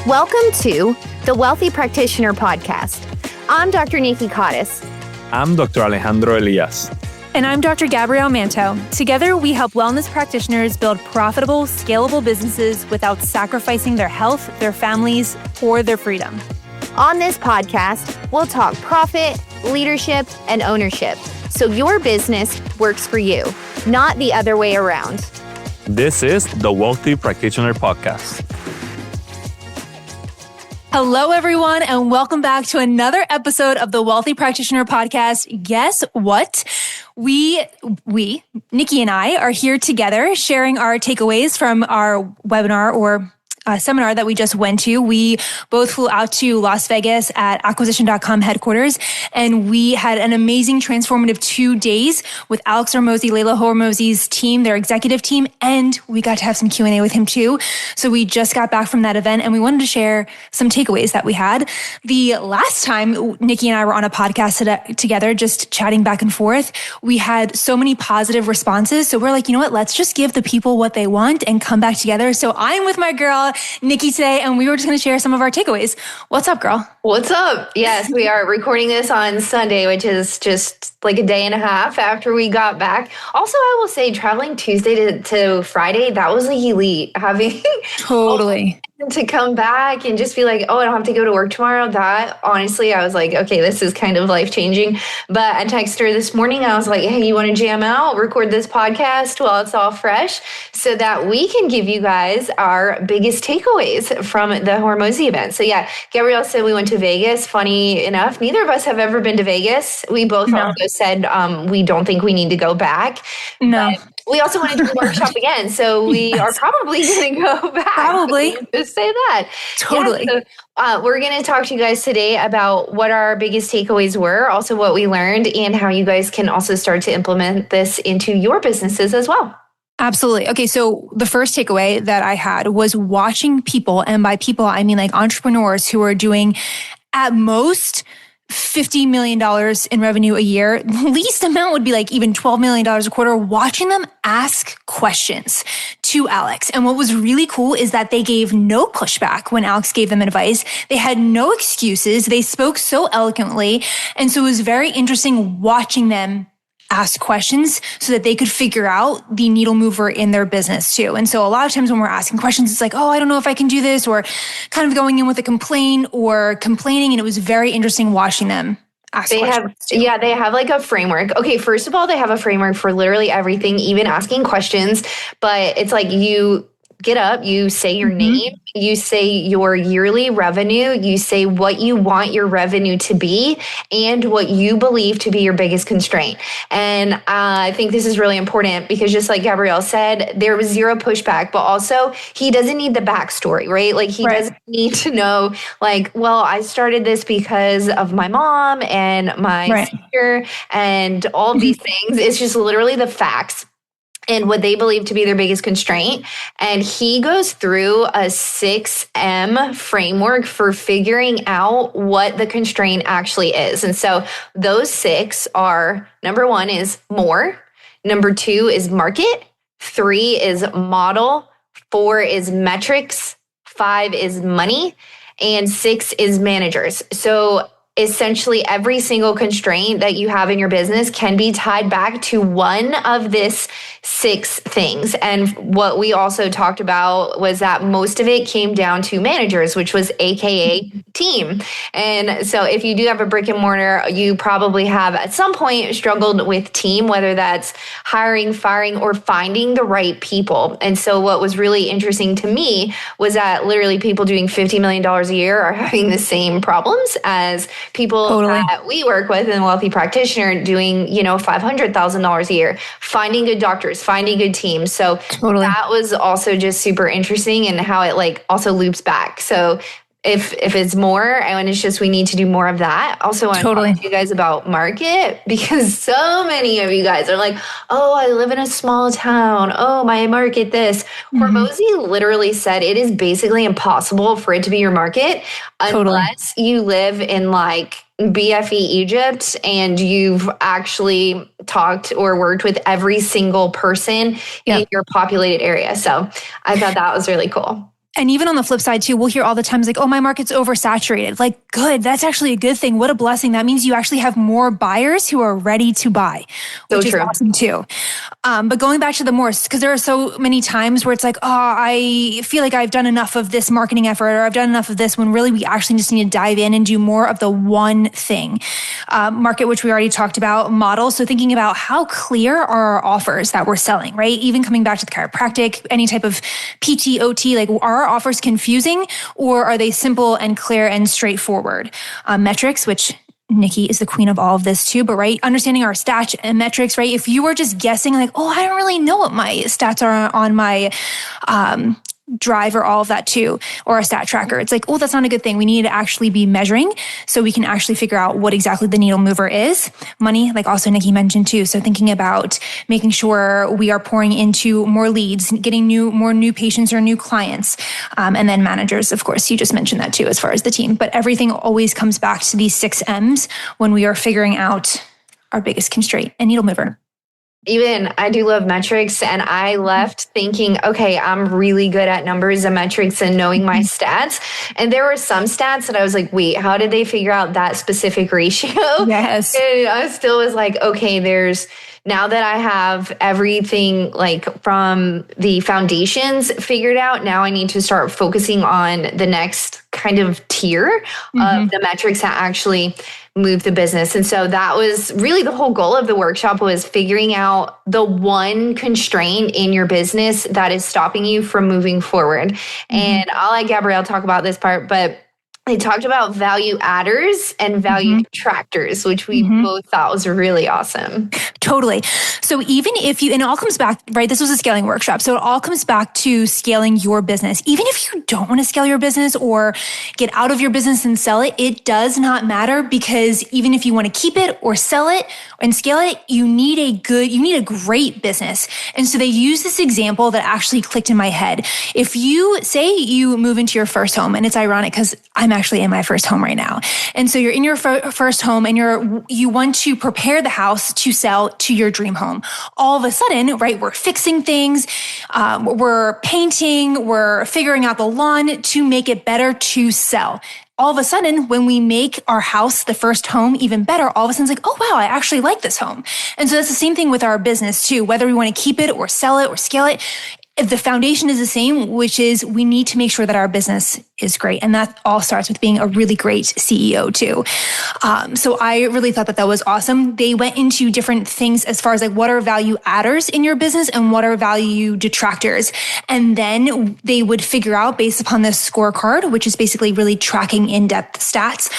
Welcome to the Wealthy Practitioner Podcast. I'm Dr. Nikki Cottis. I'm Dr. Alejandro Elias. And I'm Dr. Gabrielle Manto. Together, we help wellness practitioners build profitable, scalable businesses without sacrificing their health, their families, or their freedom. On this podcast, we'll talk profit, leadership, and ownership, so your business works for you, not the other way around. This is the Wealthy Practitioner Podcast. Hello, everyone, and welcome back to another episode of the Wealthy Practitioner Podcast. Guess what? We, Nikki and I, are here together sharing our takeaways from our webinar or seminar that we just went to. We both flew out to Las Vegas at acquisition.com headquarters, and we had an amazing transformative 2 days with Alex Hormozi, Hormozi's team, their executive team, and we got to have some Q&A with him too. So we just got back from that event and we wanted to share some takeaways that we had. The last time Nikki and I were on a podcast together, just chatting back and forth, we had so many positive responses. So we're like, you know what, let's just give the people what they want and come back together. So I'm with my girl, Nikki, today, and we were just going to share some of our takeaways. What's up, girl? What's up? Yes, we are recording this on Sunday, which is just like a day and a half after we got back. Also, I will say traveling Tuesday to Friday, that was like elite. Having Totally. to come back and just be like, oh, I don't have to go to work tomorrow. That honestly, I was like, okay, this is kind of life changing. But I texted her this morning. I was like, hey, you want to jam out, record this podcast while it's all fresh so that we can give you guys our biggest takeaways from the Hormozi event. So yeah, Gabrielle said we went to Vegas. Funny enough, neither of us have ever been to Vegas. We both also said we don't think we need to go back. No. But we also want to do the workshop again, so we are probably going to go back. Probably. Just say that. Totally. Yeah, so, we're going to talk to you guys today about what our biggest takeaways were, also what we learned, and how you guys can also start to implement this into your businesses as well. Absolutely. Okay, so the first takeaway that I had was watching people, and by people, I mean like entrepreneurs who are doing at most $50 million in revenue a year. The least amount would be like even $12 million a quarter, watching them ask questions to Alex. And what was really cool is that they gave no pushback when Alex gave them advice. They had no excuses. They spoke so eloquently. And so it was very interesting watching them ask questions so that they could figure out the needle mover in their business too. And so a lot of times when we're asking questions, it's like, oh, I don't know if I can do this, or kind of going in with a complaint or complaining. And it was very interesting watching them ask questions too. Yeah, they have like a framework. Okay, first of all, they have a framework for literally everything, even asking questions. But it's like you get up, you say your name, you say your yearly revenue, you say what you want your revenue to be and what you believe to be your biggest constraint. And I think this is really important because just like Gabrielle said, there was zero pushback, but also he doesn't need the backstory, right? Like he doesn't need to know like, well, I started this because of my mom and my sister and all of these things. It's just literally the facts and what they believe to be their biggest constraint. And he goes through a 6M framework for figuring out what the constraint actually is. And so those 6 are, number 1 is more. Number 2 is market. 3 is model. 4 is metrics. 5 is money. And 6 is managers. So essentially every single constraint that you have in your business can be tied back to one of this 6 things. And what we also talked about was that most of it came down to managers, which was AKA team. And so if you do have a brick and mortar, you probably have at some point struggled with team, whether that's hiring, firing, or finding the right people. And so what was really interesting to me was that literally people doing $50 million a year are having the same problems as people that we work with in Wealthy Practitioner doing, $500,000 a year, finding good doctors, finding good teams. So that was also just super interesting and how it like also loops back. So if it's more and it's just we need to do more of that. Also, I want to talk to you guys about market because so many of you guys are like, oh, I live in a small town. Oh, my market this. Hormozi literally said it is basically impossible for it to be your market unless you live in like BFE Egypt and you've actually talked or worked with every single person in your populated area. So I thought that was really cool. And even on the flip side too, we'll hear all the times like, oh, my market's oversaturated. Like, good. That's actually a good thing. What a blessing. That means you actually have more buyers who are ready to buy, which is awesome too. But going back to the more, because there are so many times where it's like, oh, I feel like I've done enough of this marketing effort, or I've done enough of this, when really we actually just need to dive in and do more of the one thing. Market, which we already talked about, model. So thinking about how clear are our offers that we're selling, right? Even coming back to the chiropractic, any type of PT, OT, like, are our offers confusing, or are they simple and clear and straightforward? Metrics, which Nikki is the queen of all of this too, but right, understanding our stats and metrics, right? If you were just guessing like, oh, I don't really know what my stats are on my drive or all of that too, or a stat tracker, it's like, oh, that's not a good thing. We need to actually be measuring so we can actually figure out what exactly the needle mover is. Money, like also Nikki mentioned too. So thinking about making sure we are pouring into more leads, getting more new patients or new clients. And then managers, of course, you just mentioned that too, as far as the team, but everything always comes back to these 6 M's when we are figuring out our biggest constraint and needle mover. Even I do love metrics, and I left thinking, okay, I'm really good at numbers and metrics and knowing my stats. And there were some stats that I was like, wait, how did they figure out that specific ratio? Yes. And I still was like, okay, now that I have everything like from the foundations figured out, now I need to start focusing on the next kind of tier of the metrics that actually move the business. And so that was really the whole goal of the workshop, was figuring out the one constraint in your business that is stopping you from moving forward. And I'll let Gabrielle talk about this part, but they talked about value adders and value detractors, which we both thought was really awesome. Totally. So even if and it all comes back, right? This was a scaling workshop. So it all comes back to scaling your business. Even if you don't want to scale your business or get out of your business and sell it, it does not matter, because even if you want to keep it or sell it and scale it, you need a great business. And so they use this example that actually clicked in my head. If you say you move into your first home, and it's ironic because I'm actually in my first home right now. And so you're in your first home and you want to prepare the house to sell to your dream home. All of a sudden, right, we're fixing things, we're painting, we're figuring out the lawn to make it better to sell. All of a sudden, when we make our house, the first home, even better, all of a sudden it's like, oh, wow, I actually like this home. And so that's the same thing with our business too, whether we want to keep it or sell it or scale it. The foundation is the same, which is we need to make sure that our business is great. And that all starts with being a really great CEO too. So I really thought that was awesome. They went into different things as far as like what are value adders in your business and what are value detractors. And then they would figure out, based upon this scorecard, which is basically really tracking in-depth stats,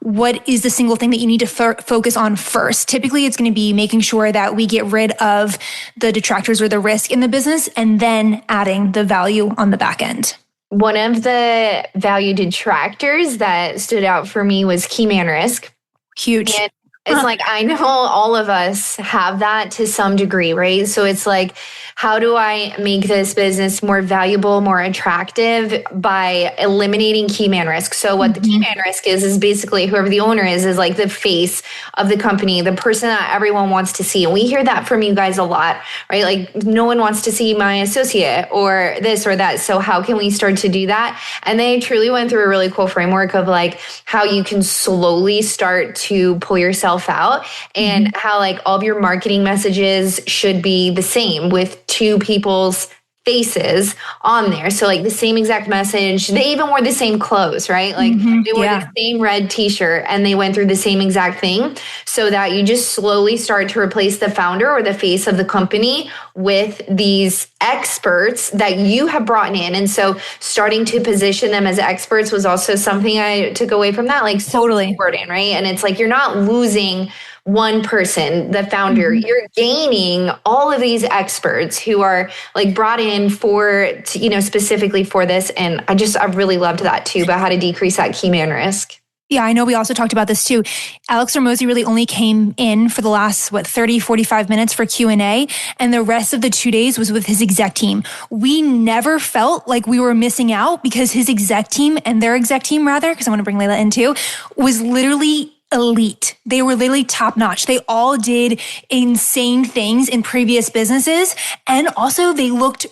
what is the single thing that you need to focus on first? Typically, it's going to be making sure that we get rid of the detractors or the risk in the business, and then adding the value on the back end. One of the value detractors that stood out for me was key man risk. Huge. And it's like, I know all of us have that to some degree, right? So it's like, how do I make this business more valuable, more attractive by eliminating key man risk? So what the key man risk is basically whoever the owner is like the face of the company, the person that everyone wants to see. And we hear that from you guys a lot, right? Like, no one wants to see my associate or this or that. So how can we start to do that? And they truly went through a really cool framework of like how you can slowly start to pull yourself out, and how like all of your marketing messages should be the same with two people's faces on there. So like the same exact message. They even wore the same clothes, right? Like they wore the same red t-shirt and they went through the same exact thing, so that you just slowly start to replace the founder or the face of the company with these experts that you have brought in. And so starting to position them as experts was also something I took away from that. Like, totally important, right? And it's like, you're not losing one person, the founder, you're gaining all of these experts who are like brought in for, specifically for this. And I really loved that too, about how to decrease that key man risk. Yeah, I know we also talked about this too. Alex Hormozi really only came in for the last, 30, 45 minutes for Q&A. And the rest of the 2 days was with his exec team. We never felt like we were missing out, because his exec team and their exec team rather, because I want to bring Layla in too, was literally elite. They were literally top notch. They all did insane things in previous businesses. And also they looked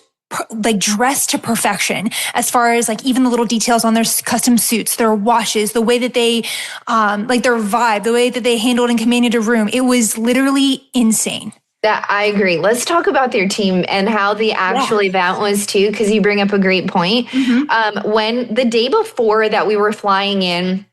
like dressed to perfection, as far as like even the little details on their custom suits, their washes, the way that they, like their vibe, the way that they handled and commanded a room. It was literally insane. That I agree. Let's talk about their team and how the actual event was too, because you bring up a great point. When the day before that we were flying in,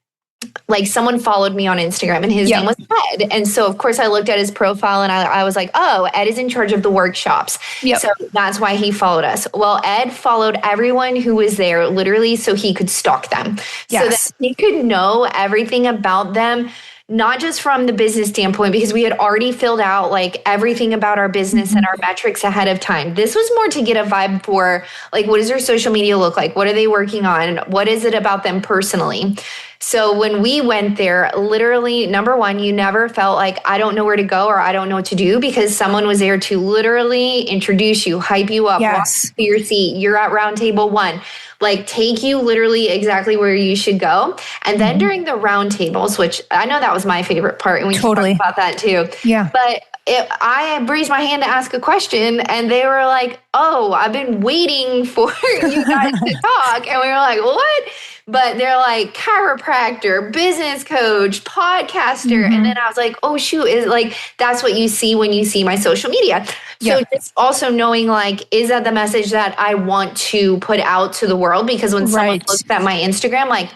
like someone followed me on Instagram and his name was Ed. And so of course I looked at his profile and I was like, oh, Ed is in charge of the workshops. So that's why he followed us. Well, Ed followed everyone who was there literally so he could stalk them. So that he could know everything about them. Not just from the business standpoint, because we had already filled out like everything about our business and our metrics ahead of time. This was more to get a vibe for like, what does their social media look like? What are they working on? What is it about them personally? So when we went there, literally, number one, you never felt like I don't know where to go or I don't know what to do, because someone was there to literally introduce you, hype you up, walk to your seat. You're at round table 1. Like take you literally exactly where you should go. And then during the round tables, which I know that was my favorite part, and we talked about that too. But I raised my hand to ask a question and they were like, oh, I've been waiting for you guys to talk. And we were like, what? But they're like chiropractor, business coach, podcaster. And then I was like, oh shoot, is like, that's what you see when you see my social media. So just also knowing like, is that the message that I want to put out to the world? Because when someone looks at my Instagram, like,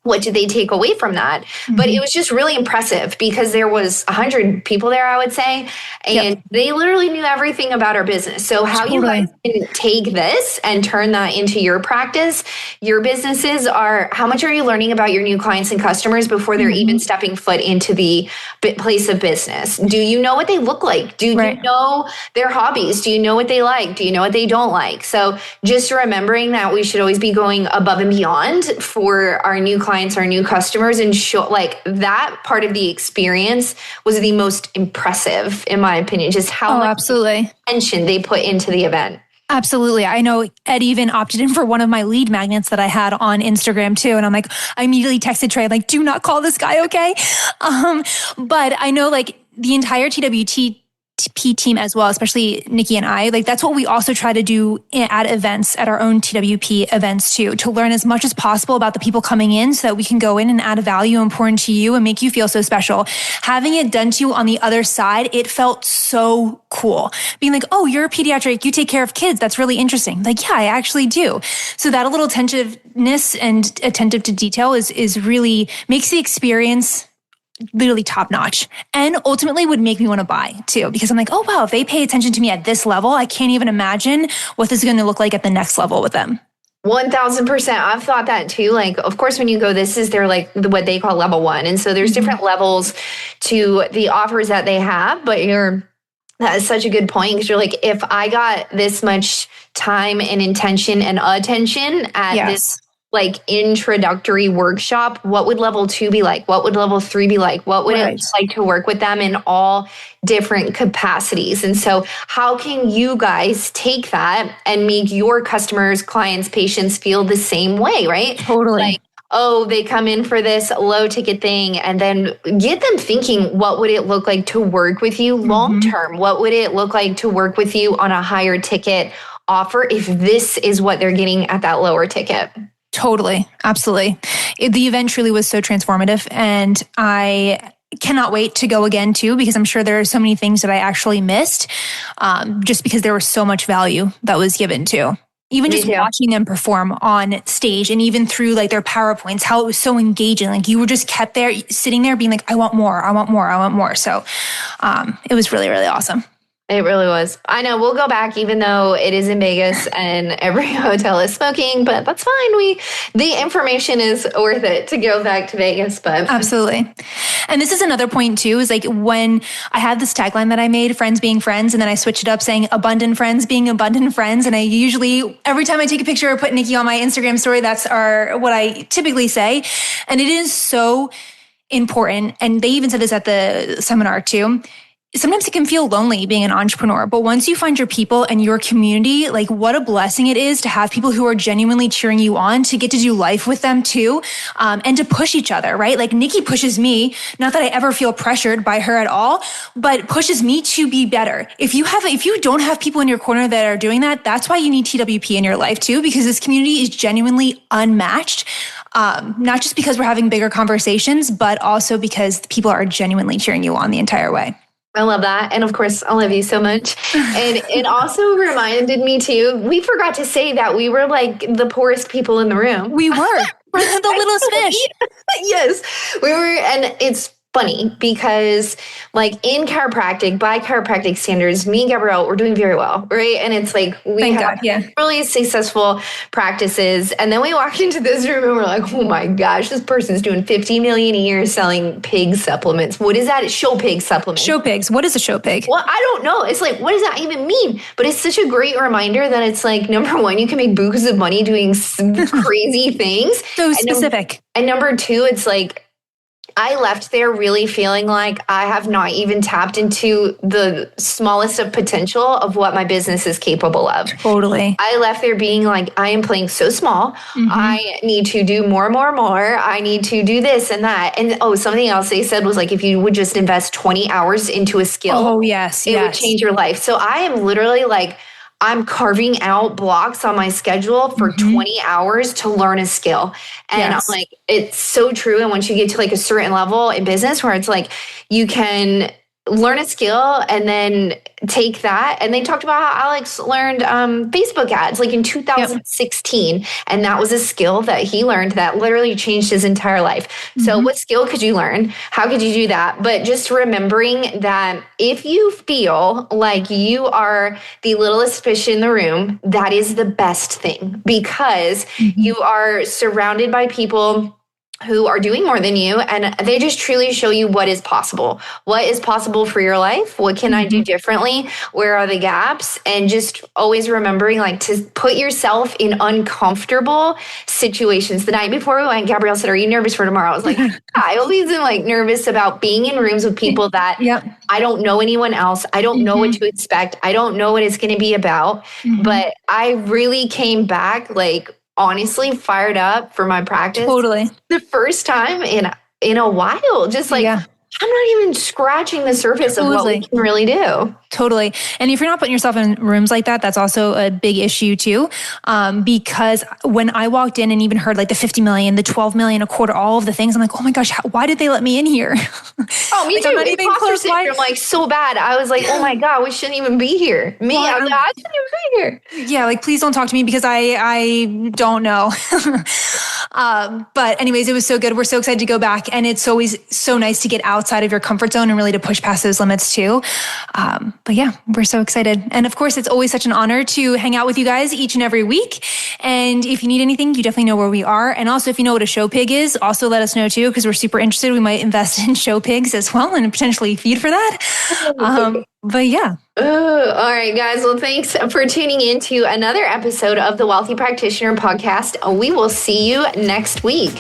what did they take away from that? But it was just really impressive because there was 100 people there, I would say, and they literally knew everything about our business. So how you guys can take this and turn that into your practice, your businesses are, how much are you learning about your new clients and customers before they're even stepping foot into the place of business? Do you know what they look like? Do you know their hobbies? Do you know what they like? Do you know what they don't like? So just remembering that we should always be going above and beyond for our new clients, our new customers, and show like that part of the experience was the most impressive, in my opinion, just how much attention they put into the event. Absolutely. I know Ed even opted in for one of my lead magnets that I had on Instagram too. And I'm like, I immediately texted Trey, like, do not call this guy, okay? But I know like the entire TWT team as well, especially Nikki and I, like that's what we also try to do at events, at our own TWP events too, to learn as much as possible about the people coming in so that we can go in and add value important to you and make you feel so special. Having it done to you on the other side, it felt so cool. Being like, oh, you're a pediatric, you take care of kids. That's really interesting. Like, yeah, I actually do. So that a little attentiveness and attentive to detail is really makes the experience literally top notch, and ultimately would make me want to buy too, because I'm like, oh wow, if they pay attention to me at this level, I can't even imagine what this is going to look like at the next level with them. 1000%. I've thought that too. Like, of course, when you go, this is their like what they call level 1. And so there's different levels to the offers that they have, but that is such a good point, because you're like, if I got this much time and intention and attention at this like introductory workshop, what would level 2 be like? What would level 3 be like? What would it like to work with them in all different capacities? And so how can you guys take that and make your customers, clients, patients feel the same way, right? Totally. Like, oh, they come in for this low ticket thing, and then get them thinking, what would it look like to work with you long term? What would it look like to work with you on a higher ticket offer if this is what they're getting at that lower ticket? Totally. Absolutely. The event truly was so transformative, and I cannot wait to go again too, because I'm sure there are so many things that I actually missed, just because there was so much value that was given too. Even just watching them perform on stage, and even through like their PowerPoints, how it was so engaging. Like you were just kept there, sitting there being like, I want more, I want more, I want more. So it was really, really awesome. It really was. I know we'll go back, even though it is in Vegas and every hotel is smoking, but that's fine. The information is worth it to go back to Vegas, but absolutely. And this is another point too, is like when I had this tagline that I made, friends being friends, and then I switched it up saying abundant friends being abundant friends. And I usually, every time I take a picture or put Nikki on my Instagram story, that's what I typically say. And it is so important. And they even said this at the seminar too. sometimes it can feel lonely being an entrepreneur, but once you find your people and your community, like what a blessing it is to have people who are genuinely cheering you on, to get to do life with them too, and to push each other, right? Like Nikki pushes me, not that I ever feel pressured by her at all, but pushes me to be better. If you don't have people in your corner that are doing that, that's why you need TWP in your life too, because this community is genuinely unmatched. Not just because we're having bigger conversations, but also because people are genuinely cheering you on the entire way. I love that. And of course, I love you so much. And it also reminded me too, we forgot to say that we were like the poorest people in the room. We were. We're the littlest fish. Yes, we were. And it's funny because like in chiropractic, by chiropractic standards, me and Gabrielle, we're doing very well, right? And it's like we have really successful practices. And then we walk into this room and we're like, oh my gosh, this person's doing 50 million a year selling pig supplements. What is that? Show pig supplements. Show pigs. What is a show pig? Well, I don't know. It's like, what does that even mean? But it's such a great reminder that it's like, number one, you can make bukus of money doing crazy things. So specific. And number two, it's like, I left there really feeling like I have not even tapped into the smallest of potential of what my business is capable of. Totally. I left there being like, I am playing so small. I need to do more. I need to do this and that. And something else they said was like, if you would just invest 20 hours into a skill, it would change your life. So I am literally like, I'm carving out blocks on my schedule for 20 hours to learn a skill. And I'm like, it's so true. And once you get to like a certain level in business where it's like, you can learn a skill and then take that. And they talked about how Alex learned Facebook ads like in 2016. And that was a skill that he learned that literally changed his entire life. So what skill could you learn? How could you do that? But just remembering that if you feel like you are the littlest fish in the room, that is the best thing because you are surrounded by people who are doing more than you, and they just truly show you what is possible. What is possible for your life? What can I do differently? Where are the gaps? And just always remembering like to put yourself in uncomfortable situations. The night before we went, Gabrielle said, are you nervous for tomorrow? I was like, I always am like nervous about being in rooms with people that I don't know anyone else. I don't know what to expect. I don't know what it's going to be about. But I really came back like, honestly fired up for my practice. Totally. The first time in a while, just like I'm not even scratching the surface of what we can really do. Totally. And if you're not putting yourself in rooms like that, that's also a big issue too. Because when I walked in and even heard like the 50 million, the 12 million a quarter, all of the things, I'm like, oh my gosh, why did they let me in here? Oh, me too. Imposter syndrome, like so bad. I was like, oh my God, we shouldn't even be here. I shouldn't even be here. Yeah. Like, please don't talk to me because I don't know. But anyways, it was so good. We're so excited to go back. And it's always so nice to get outside of your comfort zone and really to push past those limits too. But yeah, we're so excited. And of course, it's always such an honor to hang out with you guys each and every week. And if you need anything, you definitely know where we are. And also, if you know what a show pig is, also let us know too, because we're super interested. We might invest in show pigs as well and potentially feed for that. But yeah. All right, guys. Well, thanks for tuning in to another episode of the Wealthy Practitioner Podcast. We will see you next week.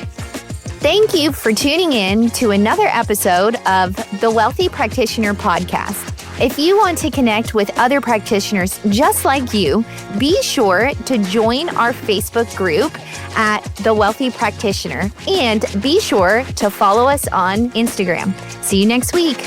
Thank you for tuning in to another episode of the Wealthy Practitioner Podcast. If you want to connect with other practitioners just like you, be sure to join our Facebook group at The Wealthy Practitioner and be sure to follow us on Instagram. See you next week.